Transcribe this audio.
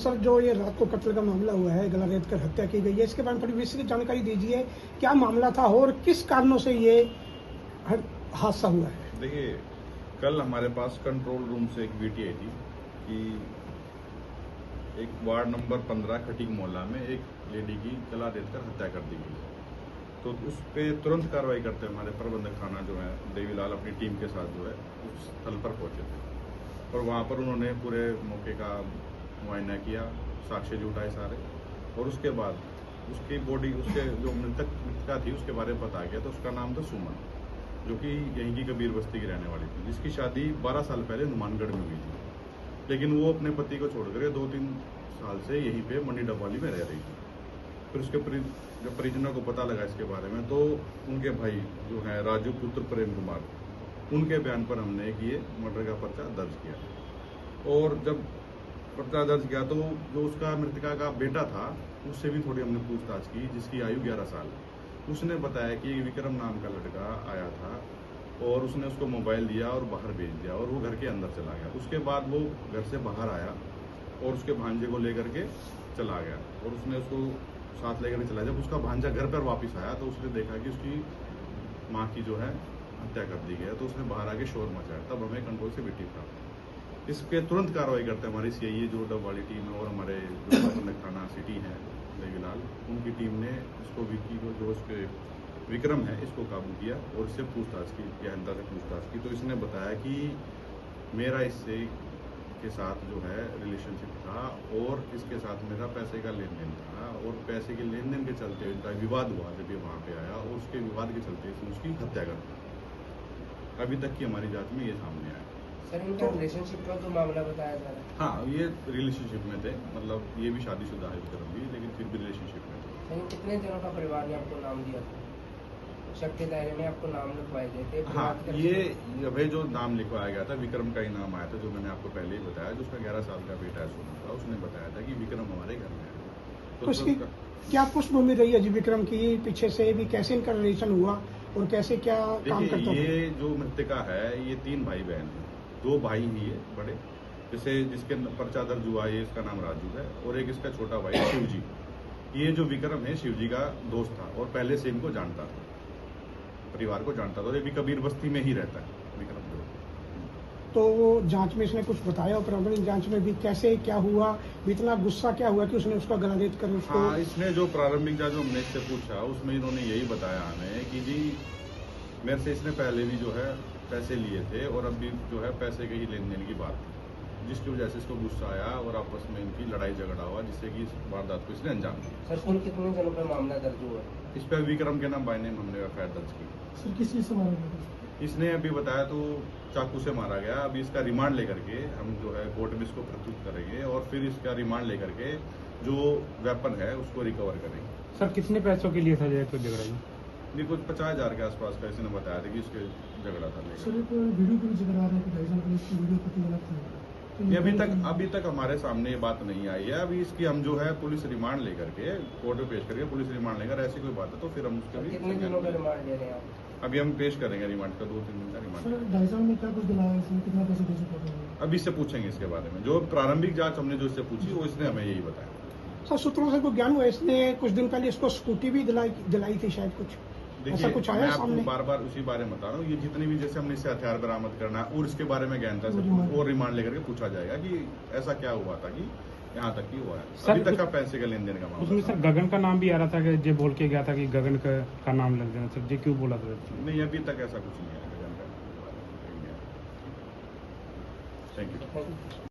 Sir, जो ये रात को कत्ल का मामला हुआ है, गला रेत कर हत्या की गई है, इसके बारे में थोड़ी विस्तृत जानकारी दीजिए। क्या मामला था और किस कारणों से ये हादसा हुआ है? देखिए, कल हमारे पास कंट्रोल रूम से एक वीटी आई थी कि एक वार्ड नंबर 15 खटीक मोहल्ला में एक लेडी की गला रेत कर हत्या कर दी गई। तो उस पर तुरंत कार्रवाई करते हमारे प्रबंधक थाना जो है देवीलाल अपनी टीम के साथ जो है उस स्थल पर पहुंचे थे और वहां पर उन्होंने पूरे मौके का मुआयना किया, साक्ष्य जुटाए सारे, और उसके बाद उसकी बॉडी, उसके जो मृतका थी उसके बारे में पता गया। तो उसका नाम था सुमन, जो कि यहीं की कबीर बस्ती की रहने वाली थी, जिसकी शादी 12 साल पहले हनुमानगढ़ में हुई थी। लेकिन वो अपने पति को छोड़कर 2-3 साल से यहीं पे मंडी डबवाली में रह रही थी। फिर उसके जब परिजनों को पता लगा इसके बारे में, तो उनके भाई जो है राजू पुत्र प्रेम कुमार, उनके बयान पर हमने ये मर्डर का पर्चा दर्ज किया। और जब पर्चा दर्ज किया तो जो उसका मृतका का बेटा था उससे भी थोड़ी हमने पूछताछ की, जिसकी आयु 11 साल। उसने बताया कि विक्रम नाम का लड़का आया था और उसने उसको मोबाइल दिया और बाहर भेज दिया और वो घर के अंदर चला गया। उसके बाद वो घर से बाहर आया और उसके भांजे को लेकर के चला गया और उसने उसको साथ लेकर के चला। जब उसका भांजा घर पर वापस आया तो उसने देखा कि उसकी माँ की जो है हत्या कर दी गई है। तो उसने बाहर आके शोर मचाया, तब हमें कंट्रोल से वीटी प्राप्त। इस पे तुरंत कार्रवाई करते हैं हमारी सीआईए जो डबवाली टीम है और हमारे जो प्रबंधक थाना सिटी है देवीलाल, उनकी टीम ने इसको विक्की को, जो उसके विक्रम है, इसको काबू किया और इससे पूछताछ की, गहनता से पूछताछ की। तो इसने बताया कि मेरा इससे के साथ जो है रिलेशनशिप था और इसके साथ मेरा पैसे का लेन देन था और पैसे के लेन देन के चलते इनका विवाद हुआ जब ये वहाँ पे आया और उसके विवाद के चलते इसने उसकी हत्या कर दी। अभी तक की हमारी जांच में ये सामने आया। सर, इनका रिलेशनशिप का जो मामला बताया जा रहा है? हाँ, ये रिलेशनशिप में थे, मतलब ये भी शादीशुदा है विक्रम भी, लेकिन फिर भी रिलेशनशिप में थे। सर, कितने जनों का परिवार ने आपको नाम दिया था? शक के दायरे में आपको नाम लिखवाए गए थे? हाँ, ये भाई जो नाम लिखवाया गया था विक्रम का ही नाम आया था, जो मैंने आपको पहले ही बताया। जो उसका 11 साल का बेटा है सुमन था, उसने बताया था कि विक्रम हमारे घर में है। तो उसकी क्या पृष्ठभूमि रही है जी विक्रम की? पीछे से भी कैसे इनका रिलेशन हुआ और कैसे क्या काम करता था? ये जो मृतका है ये 3 भाई बहन है, 2 भाई ही है बड़े, जैसे जिसके पर्चा दर्ज हुआ है इसका नाम राजू है और एक इसका छोटा भाई शिवजी। ये जो विक्रम है शिवजी का दोस्त था और पहले से इनको जानता था, परिवार को जानता था और ये भी कबीर बस्ती में ही रहता है विक्रम जो। तो वो जांच में इसने कुछ बताया, प्रारंभिक जांच में भी कैसे क्या हुआ, इतना गुस्सा क्या हुआ कि उसने उसका गला रेत कर उसको? हाँ, इसने जो प्रारंभिक जांच हमने इससे पूछा उसमें इन्होंने यही बताया हमें कि जी मेरे से इसने पहले भी जो है पैसे लिए थे और अभी जो है पैसे के ही लेन देन की बात थी, जिसकी वजह से इसको गुस्सा आया और आपस में इनकी लड़ाई झगड़ा हुआ, जिससे कि इस वारदात को इसने अंजाम दिया। सर, कुल कितने जनों पर मामला दर्ज हुआ? इस पर विक्रम के नाम बाय नेम हमने एफआईआर दर्ज की। सर, किस चीज से मारा गया? इसने अभी बताया तो चाकू से मारा गया। अभी इसका रिमांड लेकर के हम जो है कोर्ट में इसको प्रस्तुत करेंगे और फिर इसका रिमांड लेकर के जो वेपन है उसको रिकवर करेंगे। सर, कितने पैसों के लिए था कोई झगड़ा? ये कुछ 50,000 के आसपास का इसने बताया था कि इसके झगड़ा था। सर, एक वीडियो पर जिक्र आ रहा है कि भाईजान पुलिस की वीडियो पति गलत था। ये अभी तक हमारे सामने ये बात नहीं आई है। अभी इसकी हम जो है पुलिस रिमांड लेकर के कोर्ट में पेश करके पुलिस रिमांड लेकर ऐसी कोई बात है तो फिर हम उसके भी कितने दिनों का रिमांड ले रहे हैं आप? अभी हम पेश करेंगे रिमांड का 2-3 दिन का रिमांड। सर, भाईजान ने क्या कुछ दिलाया, इसमें कितना पैसे दे चुका था? अभी इससे पूछेंगे इसके बारे में। जो प्रारंभिक जांच हमने जो इससे पूछी वो इसने हमें यही बताया। सर, सूत्रों से कोई ज्ञान हुआ इसने कुछ दिन पहले इसको स्कूटी भी दिलाई थी शायद, कुछ ऐसा कुछ आया मैं आपको सामने? बार उसी बारे में बता रहा हूँ। ये जितनी भी जैसे हमने इससे हथियार बरामद करना है और इसके बारे में गहनता से और रिमांड लेकर के पूछा जाएगा कि ऐसा क्या हुआ था कि यहाँ तक ही हुआ है। अभी तक का पैसे का लेन देन का मामला। उसमें सर गगन का नाम भी आ रहा था कि जो बोल के गया था कि गगन का नाम लग जाना। सर, ये क्यों बोला था? नहीं, अभी तक ऐसा कुछ नहीं है गगन का। Thank you.